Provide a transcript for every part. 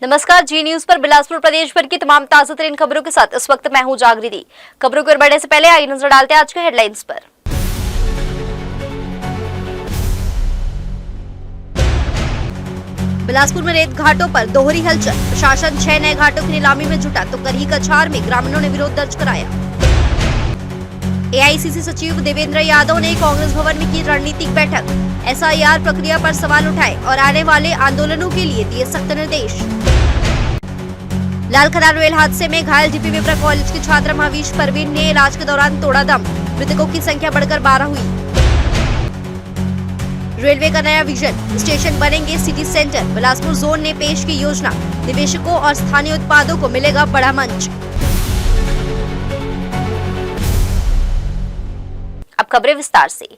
नमस्कार, जी न्यूज पर बिलासपुर प्रदेश भर की तमाम ताजा तरीन खबरों के साथ इस वक्त मैं हूं जागृति। खबरों को बढ़ने से पहले आइए नजर डालते हैं आज के हेडलाइंस पर। बिलासपुर में रेत घाटों पर दोहरी हलचल। प्रशासन 6 नए घाटों की नीलामी में जुटा तो करही कछार में ग्रामीणों ने विरोध दर्ज कराया। एआईसीसी सचिव देवेंद्र यादव ने कांग्रेस भवन में की रणनीतिक बैठक। एसआईआर प्रक्रिया पर सवाल उठाए और आने वाले आंदोलनों के लिए दिए सख्त निर्देश। लाल खदान रेल हादसे में घायल डीपी विप्रा कॉलेज की छात्रा महावीश परवीन ने इलाज के दौरान तोड़ा दम। मृतकों की संख्या बढ़कर 12 हुई। रेलवे का नया विजन, स्टेशन बनेंगे सिटी सेंटर। बिलासपुर जोन ने पेश की योजना। निवेशकों और स्थानीय उत्पादों को मिलेगा बड़ा मंच। अब खबरें विस्तार से।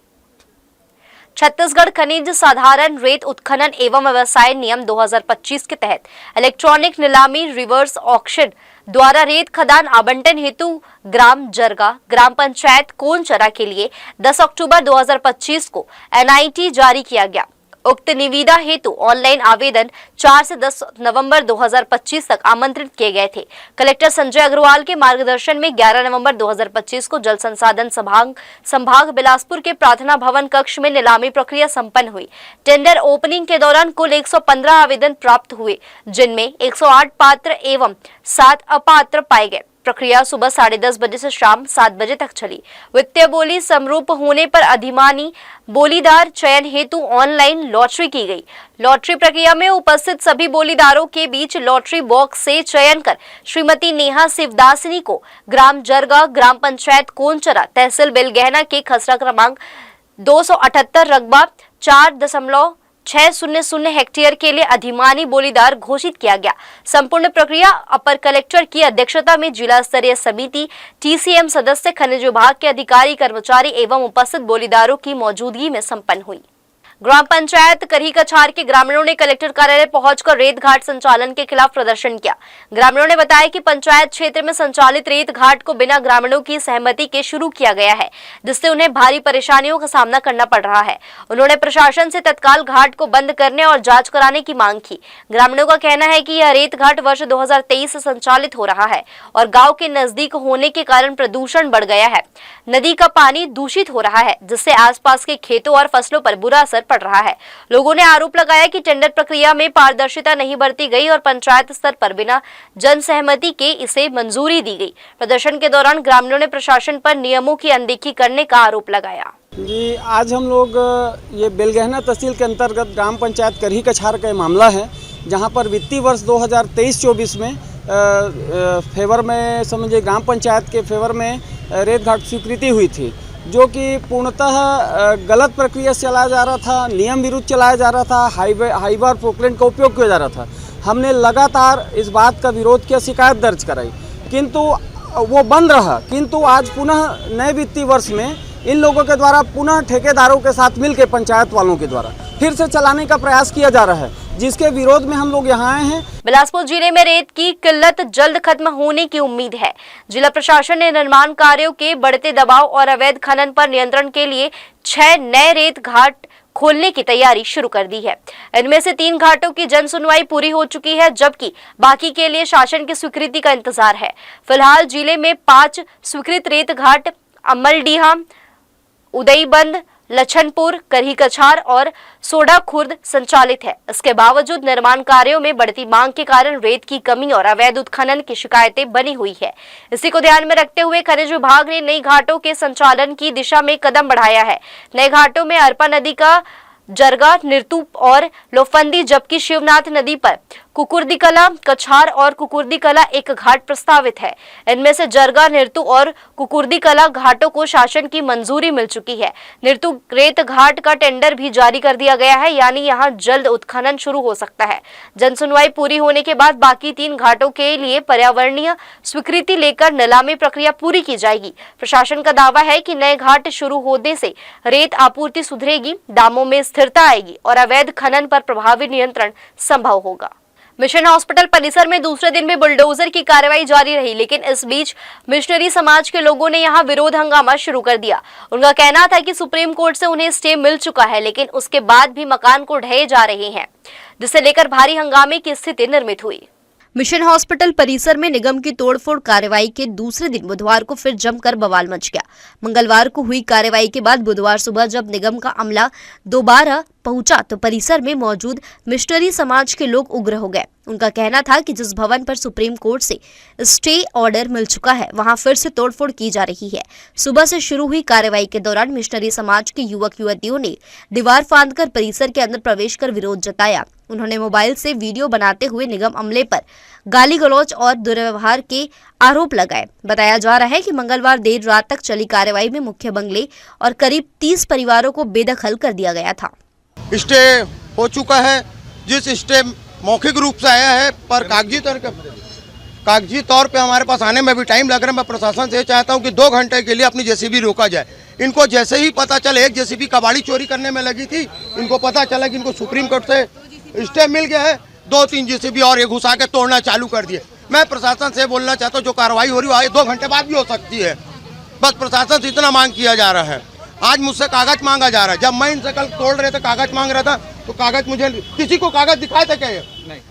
छत्तीसगढ़ खनिज साधारण रेत उत्खनन एवं व्यवसाय नियम 2025 के तहत इलेक्ट्रॉनिक नीलामी रिवर्स ऑक्शन द्वारा रेत खदान आवंटन हेतु ग्राम जरगा ग्राम पंचायत कोनचरा के लिए 10 अक्टूबर 2025 को एनआईटी जारी किया गया। उक्त निविदा हेतु ऑनलाइन आवेदन 4 से 10 नवंबर 2025 तक आमंत्रित किए गए थे। कलेक्टर संजय अग्रवाल के मार्गदर्शन में 11 नवंबर 2025 को जल संसाधन संभाग बिलासपुर के प्रार्थना भवन कक्ष में नीलामी प्रक्रिया संपन्न हुई। टेंडर ओपनिंग के दौरान कुल 115 आवेदन प्राप्त हुए, जिनमें 108 पात्र एवं 7 अपात्र पाए गए। प्रक्रिया सुबह 10:30 बजे से शाम 7 बजे तक चली। वित्तीय बोली समरूप होने पर अधिमानी बोलीदार चयन हेतु ऑनलाइन लॉटरी की गई। लॉटरी प्रक्रिया में उपस्थित सभी बोलीदारों के बीच लॉटरी बॉक्स से चयन कर श्रीमती नेहा शिवदासनी को ग्राम जरगा ग्राम पंचायत कोनचरा तहसील बेलगहना के खसरा क्रमांक 278 रकबा 4.600 हेक्टेयर के लिए अधिमानी बोलीदार घोषित किया गया। संपूर्ण प्रक्रिया अपर कलेक्टर की अध्यक्षता में जिला स्तरीय समिति, टीसीएम सदस्य, खनिज विभाग के अधिकारी, कर्मचारी एवं उपस्थित बोलीदारों की मौजूदगी में संपन्न हुई। ग्राम पंचायत करही कछार के ग्रामीणों ने कलेक्टर कार्यालय पहुंचकर रेत घाट संचालन के खिलाफ प्रदर्शन किया। ग्रामीणों ने बताया कि पंचायत क्षेत्र में संचालित रेत घाट को बिना ग्रामीणों की सहमति के शुरू किया गया है, जिससे उन्हें भारी परेशानियों का सामना करना पड़ रहा है। उन्होंने प्रशासन से तत्काल घाट को बंद करने और जांच कराने की मांग की। ग्रामीणों का कहना है कि यह रेत घाट वर्ष 2023 से संचालित हो रहा है और गाँव के नजदीक होने के कारण प्रदूषण बढ़ गया है। नदी का पानी दूषित हो रहा है, जिससे आसपास के खेतों और फसलों पर बुरा असर पड़ रहा है। लोगों ने आरोप लगाया कि टेंडर प्रक्रिया में पारदर्शिता नहीं बरती गई और पंचायत स्तर पर बिना जन सहमति के इसे मंजूरी दी गई। प्रदर्शन के दौरान ग्रामीणों ने प्रशासन पर नियमों की अनदेखी करने का आरोप लगाया। जी, आज हम लोग ये बेलगहना तहसील के अंतर्गत ग्राम पंचायत करही कछार का मामला है, जहां पर वित्तीय वर्ष 2023-24 में फेवर में समझिए ग्राम पंचायत के फेवर में रेत घाट स्वीकृति हुई थी, जो कि पूर्णतः गलत प्रक्रिया से चलाया जा रहा था, नियम विरुद्ध चलाया जा रहा था, हाईवे और पोकलैंड का उपयोग किया जा रहा था। हमने लगातार इस बात का विरोध किया, शिकायत दर्ज कराई, किंतु वो बंद रहा। किंतु आज पुनः नए वित्तीय वर्ष में इन लोगों के द्वारा पुनः ठेकेदारों के साथ मिलकर पंचायत वालों के द्वारा फिर से चलाने का प्रयास किया जा रहा है, जिसके विरोध में हम लोग यहाँ आए हैं। बिलासपुर जिले में रेत की किल्लत जल्द खत्म होने की उम्मीद है। जिला प्रशासन ने निर्माण कार्यों के बढ़ते दबाव और अवैध खनन पर नियंत्रण के लिए 6 नए रेत घाट खोलने की तैयारी शुरू कर दी है। इनमें से 3 घाटों की जन सुनवाई पूरी हो चुकी है, जबकि बाकी के लिए शासन की स्वीकृति का इंतजार है। फिलहाल जिले में 5 स्वीकृत रेत घाट अमलडीहा, उदयबंद, लछनपुर, करही कछार और सोडा खुर्द संचालित है। इसके बावजूद निर्माण कार्यों में बढ़ती मांग के कारण रेत की कमी और अवैध उत्खनन की शिकायतें बनी हुई है। इसी को ध्यान में रखते हुए खनिज विभाग ने नई घाटों के संचालन की दिशा में कदम बढ़ाया है। नए घाटों में अरपा नदी का जरगा, निर्तूप और लोफंदी, जबकि शिवनाथ नदी पर कुकुर्दीकला, कछार और कुकुर्दीकला एक घाट प्रस्तावित है। इनमें से जरगा, निर्तू और कुकुर्दीकला घाटों को शासन की मंजूरी मिल चुकी है। निर्तू रेत घाट का टेंडर भी जारी कर दिया गया है, यानी यहां जल्द उत्खनन शुरू हो सकता है। जनसुनवाई पूरी होने के बाद बाकी 3 घाटों के लिए पर्यावरणीय स्वीकृति लेकर नीलामी प्रक्रिया पूरी की जाएगी। प्रशासन का दावा है कि नए घाट शुरू होने से रेत आपूर्ति सुधरेगी, दामों में स्थिरता आएगी और अवैध खनन पर प्रभावी नियंत्रण संभव होगा। मिशन हॉस्पिटल परिसर में दूसरे दिन भी बुलडोजर की कार्रवाई जारी रही, लेकिन इस बीच मिशनरी समाज के लोगों ने यहां विरोध हंगामा शुरू कर दिया। उनका कहना था कि सुप्रीम कोर्ट से उन्हें स्टे मिल चुका है, लेकिन उसके बाद भी मकान को ढहे जा रहे हैं, जिसे लेकर भारी हंगामे की स्थिति निर्मित हुई। मिशन हॉस्पिटल परिसर में निगम की तोड़फोड़ कार्रवाई के दूसरे दिन बुधवार को फिर जमकर बवाल मच गया। मंगलवार को हुई कार्रवाई के बाद बुधवार सुबह जब निगम का अमला दोबारा पहुंचा तो परिसर में मौजूद मिशनरी समाज के लोग उग्र हो गए। उनका कहना था कि जिस भवन पर सुप्रीम कोर्ट से स्टे ऑर्डर मिल चुका है वहां फिर से तोड़फोड़ की जा रही है। सुबह से शुरू हुई कार्रवाई के दौरान मिशनरी समाज के युवक युवतियों ने दीवार फांदकर परिसर के अंदर प्रवेश कर विरोध जताया। उन्होंने मोबाइल से वीडियो बनाते हुए निगम अमले पर गाली गलौज और दुर्व्यवहार के आरोप लगाए। बताया जा रहा है कि मंगलवार देर रात तक चली कार्रवाई में मुख्य बंगले और करीब 30 परिवारों को बेदखल कर दिया गया था। स्टे हो चुका है, जिस स्टे मौखिक रूप से आया है पर कागजी तौर पे हमारे पास आने में भी टाइम लग रहा है। मैं प्रशासन से चाहता हूं कि 2 घंटे के लिए अपनी जेसीबी रोका जाए। इनको जैसे ही पता चले, एक जेसीबी कबाड़ी चोरी करने में लगी थी, इनको पता चला कि इनको सुप्रीम कोर्ट से स्टे मिल गया है, 2-3 जेसीबी और ये घुसा के तोड़ना चालू कर दिए। मैं प्रशासन से बोलना चाहता हूँ जो कार्रवाई हो रही है 2 घंटे बाद भी हो सकती है। बस प्रशासन से इतना मांग किया जा रहा है। आज मुझसे कागज मांगा जा रहा है। जब मैं इनसे कल तोड़ रहे थे कागज मांग रहा था तो कागज मुझे किसी को कागज दिखाए थे क्या?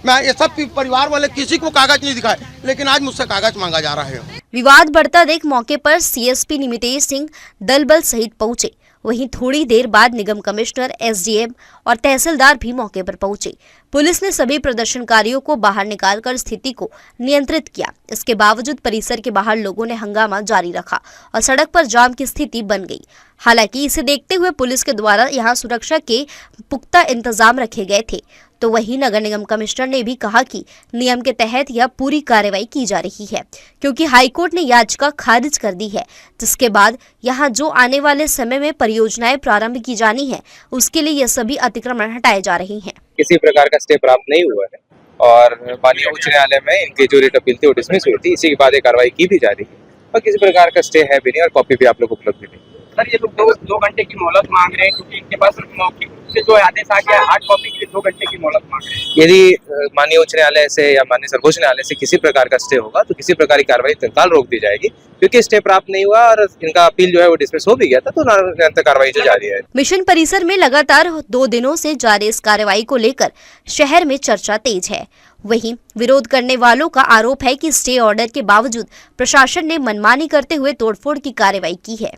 मैं ये सब परिवार वाले किसी को कागज नहीं दिखाए, लेकिन आज मुझसे कागज मांगा जा रहा है। विवाद बढ़ता देख मौके पर सीएसपी निमितेश सिंह दल बल सहित पहुंचे। वहीं थोड़ी देर बाद निगम कमिश्नर, एसडीएम और तहसीलदार भी मौके पर पहुंचे। पुलिस ने सभी प्रदर्शनकारियों को बाहर निकालकर स्थिति को नियंत्रित किया। इसके बावजूद परिसर के बाहर लोगों ने हंगामा जारी रखा और सड़क पर जाम की स्थिति बन गई। हालांकि इसे देखते हुए पुलिस के द्वारा यहां सुरक्षा के पुख्ता इंतजाम रखे गए थे। तो वहीं नगर निगम कमिश्नर ने भी कहा कि नियम के तहत यह पूरी कार्रवाई की जा रही है, क्योंकि हाईकोर्ट ने याचिका खारिज कर दी है, जिसके बाद यहां जो आने वाले समय में परियोजनाएं प्रारंभ की जानी है उसके लिए यह सभी अतिक्रमण हटाए जा रहे हैं। किसी प्रकार का स्टे प्राप्त नहीं हुआ है और माननीय उच्च न्यायालय में इनकी जो रिट अपील थी वो डिसमिस हुई थी। इसी के बाद कार्रवाई की भी जा रही है और किसी प्रकार का स्टे है भी नहीं और कॉपी भी आप लोग उपलब्ध नहीं। सर, ये लोग 2 घंटे की मोहलत मांग रहे हैं क्योंकि इनके पास मौखिक से जो आदेश आ गया हार्ड कॉपी के लिए 2 घंटे की मोहलत मांग रहे हैं। यदि माननीय उच्च न्यायालय से या माननीय सर्वोच्च न्यायालय से किसी प्रकार का स्टे होगा तो किसी प्रकार की कार्रवाई तत्काल रोक दी जाएगी, क्योंकि स्टे प्राप्त नहीं हुआ और इनका अपील जो है वो डिसमिस हो भी गया था, तो निरंतर कार्रवाई जारी है। मिशन परिसर में लगातार 2 दिनों से जारी इस कार्रवाई को लेकर शहर में चर्चा तेज है। वहीं विरोध करने वालों का आरोप है कि स्टे ऑर्डर के बावजूद प्रशासन ने मनमानी करते हुए तोड़फोड़ की कार्रवाई की है।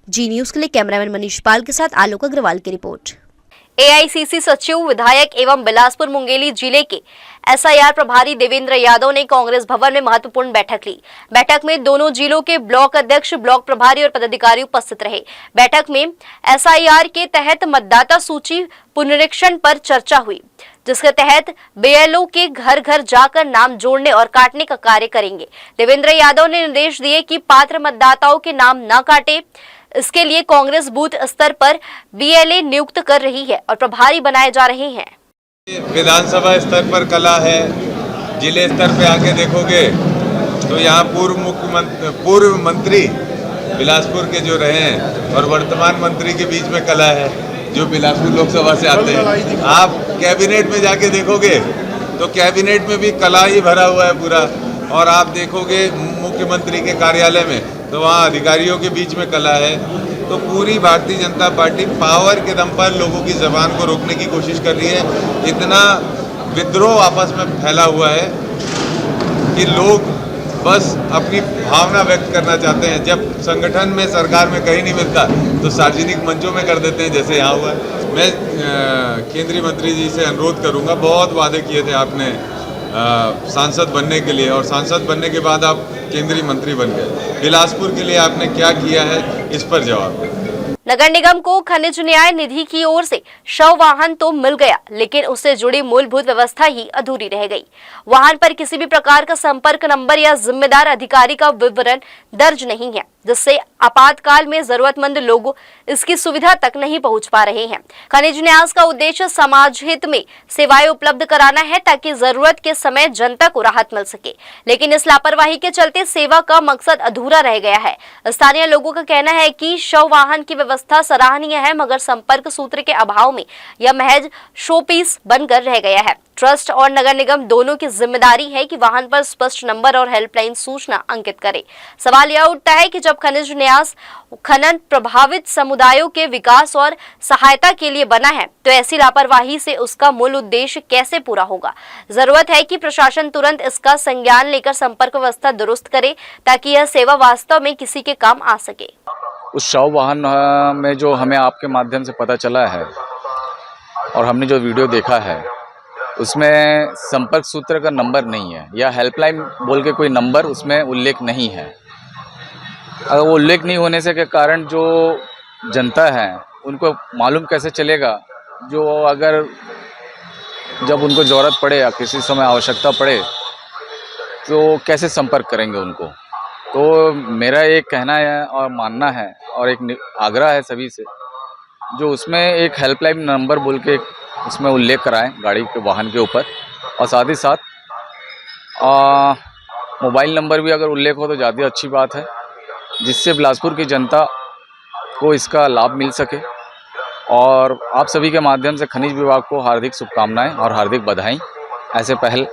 जी न्यूज के लिए कैमरामैन मनीष पाल के साथ आलोक अग्रवाल की रिपोर्ट। एआईसीसी सचिव, विधायक एवं बिलासपुर मुंगेली जिले के एसआईआर प्रभारी देवेंद्र यादव ने कांग्रेस भवन में महत्वपूर्ण बैठक ली। बैठक में दोनों जिलों के ब्लॉक अध्यक्ष, ब्लॉक प्रभारी और पदाधिकारी उपस्थित रहे। बैठक में एसआईआर के तहत मतदाता सूची पुनरीक्षण पर चर्चा हुई, जिसके तहत बीएलओ के घर घर जाकर नाम जोड़ने और काटने का कार्य करेंगे। देवेंद्र यादव ने निर्देश दिए कि पात्र मतदाताओं के नाम न काटे। इसके लिए कांग्रेस बूथ स्तर पर बीएलए नियुक्त कर रही है और प्रभारी बनाए जा रहे हैं। विधानसभा स्तर पर कला है, जिले स्तर पे आके देखोगे तो यहाँ पूर्व मंत्री बिलासपुर के जो रहे हैं और वर्तमान मंत्री के बीच में कला है, जो बिलासपुर लोकसभा से आते हैं। आप कैबिनेट में जाके देखोगे तो कैबिनेट में भी कला ही भरा हुआ है पूरा, और आप देखोगे मुख्यमंत्री के कार्यालय में तो वहाँ अधिकारियों के बीच में कला है। तो पूरी भारतीय जनता पार्टी पावर के दम पर लोगों की जबान को रोकने की कोशिश कर रही है। इतना विद्रोह आपस में फैला हुआ है कि लोग बस अपनी भावना व्यक्त करना चाहते हैं। जब संगठन में, सरकार में कहीं नहीं मिलता तो सार्वजनिक मंचों में कर देते हैं, जैसे यहाँ हुआ है। मैं केंद्रीय मंत्री जी से अनुरोध करूँगा, बहुत वादे किए थे आपने सांसद बनने के लिए, और सांसद बनने के बाद आप केंद्रीय मंत्री बन गए। बिलासपुर के लिए आपने क्या किया है, इस पर जवाब। नगर निगम को खनिज न्याय निधि की ओर से शव वाहन तो मिल गया, लेकिन उससे जुड़ी मूलभूत व्यवस्था ही अधूरी रह गई। वाहन पर किसी भी प्रकार का संपर्क नंबर या जिम्मेदार अधिकारी का विवरण दर्ज नहीं है, जिससे आपातकाल में जरूरतमंद लोग इसकी सुविधा तक नहीं पहुंच पा रहे हैं। खनिज न्यास का उद्देश्य समाज हित में सेवाएं उपलब्ध कराना है, ताकि जरूरत के समय जनता को राहत मिल सके, लेकिन इस लापरवाही के चलते सेवा का मकसद अधूरा रह गया है। स्थानीय लोगों का कहना है कि शव वाहन की व्यवस्था सराहनीय है, मगर संपर्क सूत्र के अभाव में यह महज शो पीस बनकर रह गया है। ट्रस्ट और नगर निगम दोनों की जिम्मेदारी है कि वाहन पर स्पष्ट नंबर और हेल्पलाइन सूचना अंकित करे। सवाल यह उठता है कि जब खनिज न्यास खनन प्रभावित समुदायों के विकास और सहायता के लिए बना है तो ऐसी लापरवाही से उसका मूल उद्देश्य कैसे पूरा होगा। जरूरत है कि प्रशासन तुरंत इसका संज्ञान लेकर संपर्क व्यवस्था दुरुस्त करे ताकि यह सेवा वास्तव में किसी के काम आ सके। उस शव वाहन में जो हमें आपके माध्यम से पता चला है और हमने जो वीडियो देखा है उसमें संपर्क सूत्र का नंबर नहीं है या हेल्पलाइन बोल के कोई नंबर उसमें उल्लेख नहीं है। अगर वो उल्लेख नहीं होने से के कारण जो जनता है उनको मालूम कैसे चलेगा, जो अगर जब उनको ज़रूरत पड़े या किसी समय आवश्यकता पड़े तो कैसे संपर्क करेंगे उनको। तो मेरा एक कहना है और मानना है और एक आग्रह है सभी से, जो उसमें एक हेल्पलाइन नंबर बोल के उसमें उल्लेख कराएं गाड़ी के वाहन के ऊपर, और साथ ही साथ मोबाइल नंबर भी अगर उल्लेख हो तो ज़्यादा अच्छी बात है, जिससे बिलासपुर की जनता को इसका लाभ मिल सके। और आप सभी के माध्यम से खनिज विभाग को हार्दिक शुभकामनाएं और हार्दिक बधाई। ऐसे पहल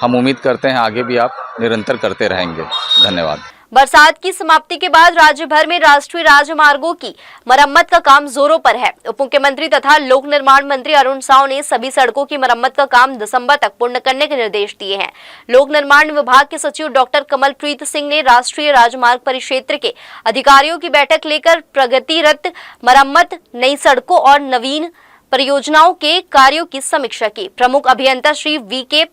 हम उम्मीद करते हैं आगे भी आप निरंतर करते रहेंगे। धन्यवाद। बरसात की समाप्ति के बाद राज्य भर में राष्ट्रीय राजमार्गों की मरम्मत का काम जोरों पर है। उप मुख्यमंत्री तथा लोक निर्माण मंत्री अरुण साव ने सभी सड़कों की मरम्मत का काम दिसंबर तक पूर्ण करने के निर्देश दिए हैं। लोक निर्माण विभाग के सचिव डॉक्टर कमलप्रीत सिंह ने राष्ट्रीय राजमार्ग परिक्षेत्र के अधिकारियों की बैठक लेकर प्रगतिरत मरम्मत, नई सड़कों और नवीन परियोजनाओं के कार्यों की समीक्षा की। प्रमुख अभियंता श्री वीके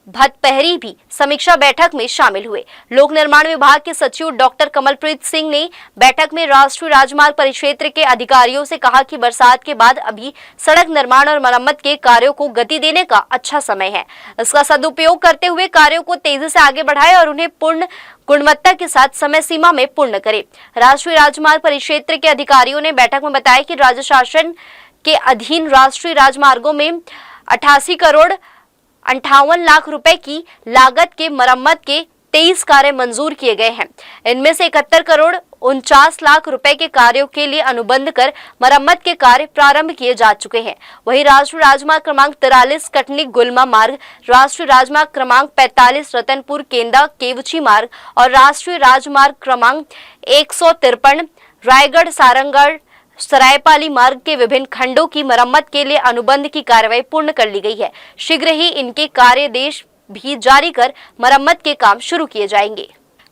भट्टपहरी भी समीक्षा बैठक में शामिल हुए। लोक निर्माण विभाग के सचिव डॉक्टर कमलप्रीत सिंह ने बैठक में राष्ट्रीय राजमार्ग परिक्षेत्र के अधिकारियों से कहा कि बरसात के बाद अभी सड़क निर्माण और मरम्मत के कार्यों को गति देने का अच्छा समय है। इसका सदुपयोग करते हुए कार्यों को तेजी से आगे बढ़ाए और उन्हें पूर्ण गुणवत्ता के साथ समय सीमा में पूर्ण करे। राष्ट्रीय राजमार्ग परिक्षेत्र के अधिकारियों ने बैठक में बताया कि राज्य शासन के अधीन राष्ट्रीय राजमार्गों में 88 करोड़ 58 लाख रुपए की लागत के मरम्मत के 23 कार्य मंजूर किए गए हैं। इनमें से 71 करोड़ 49 लाख रुपए के कार्यों के लिए अनुबंध कर मरम्मत के कार्य प्रारंभ किए जा चुके हैं। वहीं राष्ट्रीय राजमार्ग क्रमांक 43 कटनी गुलमा मार्ग, राष्ट्रीय राजमार्ग क्रमांक 45 रतनपुर केंदा केवची मार्ग और राष्ट्रीय राजमार्ग क्रमांक 153 रायगढ़ सारंगगढ़ सरायपाली मार्ग के विभिन्न खंडों की मरम्मत के लिए अनुबंध की कार्रवाई पूर्ण कर ली गई है। शीघ्र ही इनके कार्यादेश भी जारी कर मरम्मत के काम शुरू किए जाएंगे।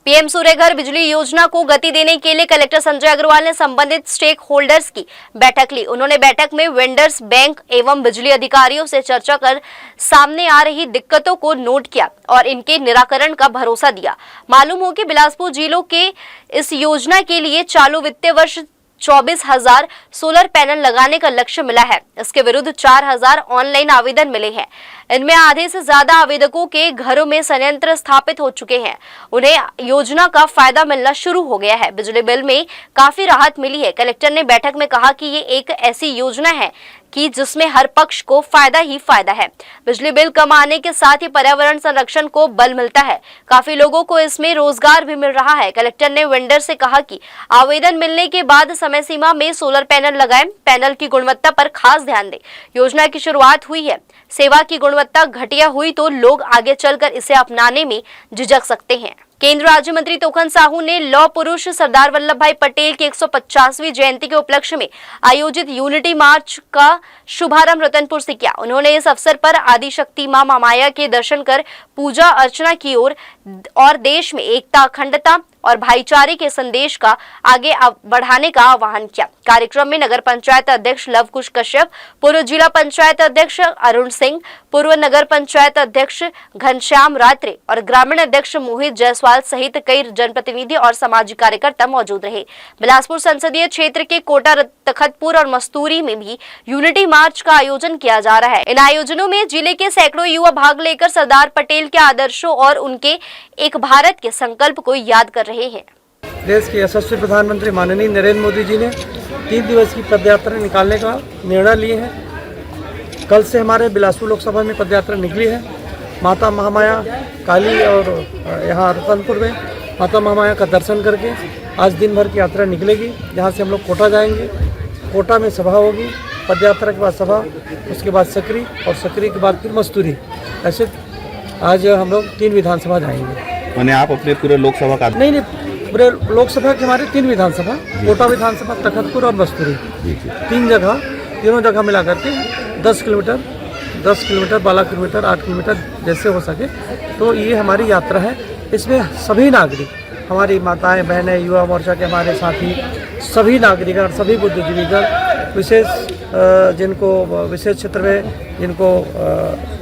पीएम सूर्यघर बिजली योजना को गति देने के लिए कलेक्टर संजय अग्रवाल ने संबंधित स्टेक होल्डर्स की बैठक ली। उन्होंने बैठक में वेंडर्स, बैंक एवं बिजली अधिकारियों से चर्चा कर सामने आ रही दिक्कतों को नोट किया और इनके निराकरण का भरोसा दिया। मालूम हो कि बिलासपुर जिलों के इस योजना के लिए चालू वित्तीय वर्ष 24,000 सोलर पैनल लगाने का लक्ष्य मिला है। इसके विरुद्ध 4,000 ऑनलाइन आवेदन मिले हैं। इनमें आधे से ज्यादा आवेदकों के घरों में संयंत्र स्थापित हो चुके हैं। उन्हें योजना का फायदा मिलना शुरू हो गया है। बिजली बिल में काफी राहत मिली है। कलेक्टर ने बैठक में कहा कि ये एक ऐसी योजना है कि जिसमें हर पक्ष को फायदा ही फायदा है। बिजली बिल कम आने के साथ ही पर्यावरण संरक्षण को बल मिलता है। काफी लोगों को इसमें रोजगार भी मिल रहा है। कलेक्टर ने वेंडर से कहा कि आवेदन मिलने के बाद समय सीमा में सोलर पैनल लगाएं। पैनल की गुणवत्ता पर खास ध्यान दें। योजना की शुरुआत हुई है, सेवा की गुणवत्ता घटिया हुई तो लोग आगे चलकर इसे अपनाने में झिझक सकते हैं। केंद्रीय राज्य मंत्री तोखन साहू ने लौह पुरुष सरदार वल्लभ भाई पटेल की 150वीं जयंती के उपलक्ष्य में आयोजित यूनिटी मार्च का शुभारंभ रतनपुर से किया। उन्होंने इस अवसर पर आदि शक्ति मां महामाया के दर्शन कर पूजा अर्चना की और देश में एकता, अखंडता और भाईचारे के संदेश का आगे बढ़ाने का आह्वान किया। कार्यक्रम में नगर पंचायत अध्यक्ष लवकुश कश्यप, पूर्व जिला पंचायत अध्यक्ष अरुण सिंह, पूर्व नगर पंचायत अध्यक्ष घनश्याम रात्रे और ग्रामीण अध्यक्ष मोहित जायसवाल सहित कई जनप्रतिनिधि और सामाजिक कार्यकर्ता मौजूद रहे। बिलासपुर संसदीय क्षेत्र के कोटा, तखतपुर और मस्तूरी में भी यूनिटी मार्च का आयोजन किया जा रहा है। इन आयोजनों में जिले के सैकड़ों युवा भाग लेकर सरदार पटेल के आदर्शों और उनके एक भारत के संकल्प को याद कर रहे हैं। देश के यशस्वी प्रधानमंत्री माननीय नरेंद्र मोदी जी ने 3 दिवस की पदयात्रा निकालने का निर्णय लिए हैं। कल से हमारे बिलासपुर लोकसभा में पदयात्रा निकली है। माता महामाया काली और यहाँ रतनपुर में माता महामाया का दर्शन करके आज दिन भर की यात्रा निकलेगी, जहाँ से हम लोग कोटा जाएंगे। कोटा में सभा होगी। पदयात्रा के बाद सभा, उसके बाद सकरी और सकरी के बाद फिर मस्तूरी। ऐसे आज हम लोग 3 विधानसभा जाएंगे। मैंने आप अपने पूरे लोकसभा का नहीं, पूरे लोकसभा के हमारे 3 विधानसभा, कोटा विधानसभा, तखतपुर और मस्तूरी, 3 जगह, तीनों जगह मिला करके 10 किलोमीटर, 12 किलोमीटर, 8 किलोमीटर जैसे हो सके। तो ये हमारी यात्रा है। इसमें सभी नागरिक, हमारी माताएं, बहनें, युवा मोर्चा के हमारे साथी, सभी नागरिकगण, सभी बुद्धिजीवीगण, विशेष जिनको विशेष क्षेत्र में जिनको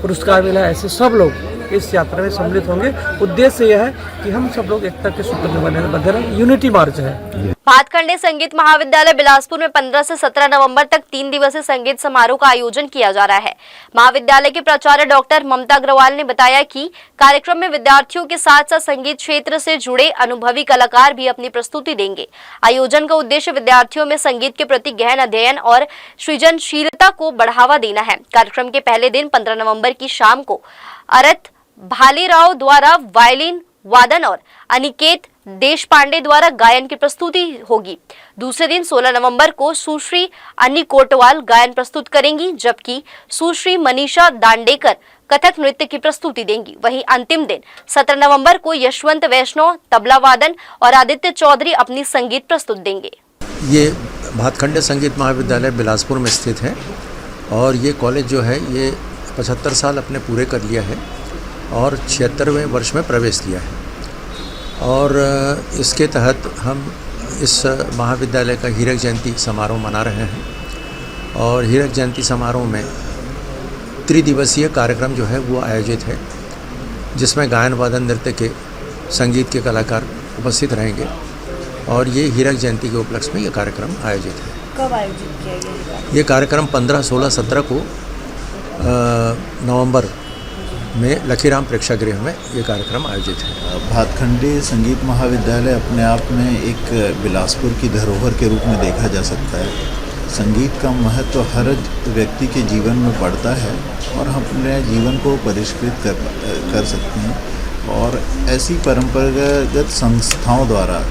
पुरस्कार मिला है, ऐसे सब लोग इस यात्रा में सम्मिलित होंगे। उद्देश्य यह है कि हम सब लोग एकता के सूत्र में बंधे रहें। यूनिटी मार्च है। भातखंडे संगीत महाविद्यालय बिलासपुर में 15 से 17 नवंबर तक 3 दिवसीय संगीत समारोह का आयोजन किया जा रहा है। महाविद्यालय के प्राचार्य डॉक्टर ममता अग्रवाल ने बताया कि कार्यक्रम में विद्यार्थियों के साथ साथ संगीत क्षेत्र से जुड़े अनुभवी कलाकार भी अपनी प्रस्तुति देंगे। आयोजन का उद्देश्य विद्यार्थियों में संगीत के प्रति गहन अध्ययन और सृजनशीलता को बढ़ावा देना है। कार्यक्रम के पहले दिन 15 नवम्बर की शाम को अरथ भालेराव द्वारा वायलिन वादन और अनिकेत देशपांडे द्वारा गायन की प्रस्तुति होगी। दूसरे दिन 16 नवंबर को सुश्री अन्नी कोटवाल गायन प्रस्तुत करेंगी, जबकि सुश्री मनीषा दांडेकर कथक नृत्य की प्रस्तुति देंगी। वहीं अंतिम दिन 17 नवंबर को यशवंत वैष्णव तबला वादन और आदित्य चौधरी अपनी संगीत प्रस्तुत देंगे। ये भातखंडे संगीत महाविद्यालय बिलासपुर में स्थित है और ये कॉलेज जो है ये 75 साल अपने पूरे कर लिया है और 76वें वर्ष में प्रवेश लिया है। और इसके तहत हम इस महाविद्यालय का हीरक जयंती समारोह मना रहे हैं और हीरक जयंती समारोह में त्रिदिवसीय कार्यक्रम जो है वो आयोजित है, जिसमें गायन वादन नृत्य के संगीत के कलाकार उपस्थित रहेंगे और ये हीरक जयंती के उपलक्ष्य में ये कार्यक्रम आयोजित है। कब आयोजित किया गया? ये कार्यक्रम 15, 16, 17 को नवंबर में लखीराम प्रेक्षागृह में ये कार्यक्रम आयोजित है। भातखंडे संगीत महाविद्यालय अपने आप में एक बिलासपुर की धरोहर के रूप में देखा जा सकता है। संगीत का महत्व हर व्यक्ति के जीवन में पड़ता है और हम अपने जीवन को परिष्कृत कर सकते हैं और ऐसी परंपरागत संस्थाओं द्वारा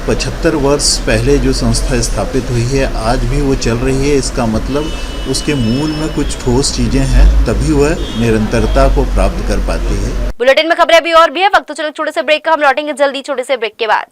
75 वर्ष पहले जो संस्था स्थापित हुई है आज भी वो चल रही है। इसका मतलब उसके मूल में कुछ ठोस चीजें हैं, तभी वह निरंतरता को प्राप्त कर पाती है। बुलेटिन में खबरें अभी और भी है, वक्त तो चलो छोटे से ब्रेक का, हम लौटेंगे जल्दी छोटे से ब्रेक के बाद।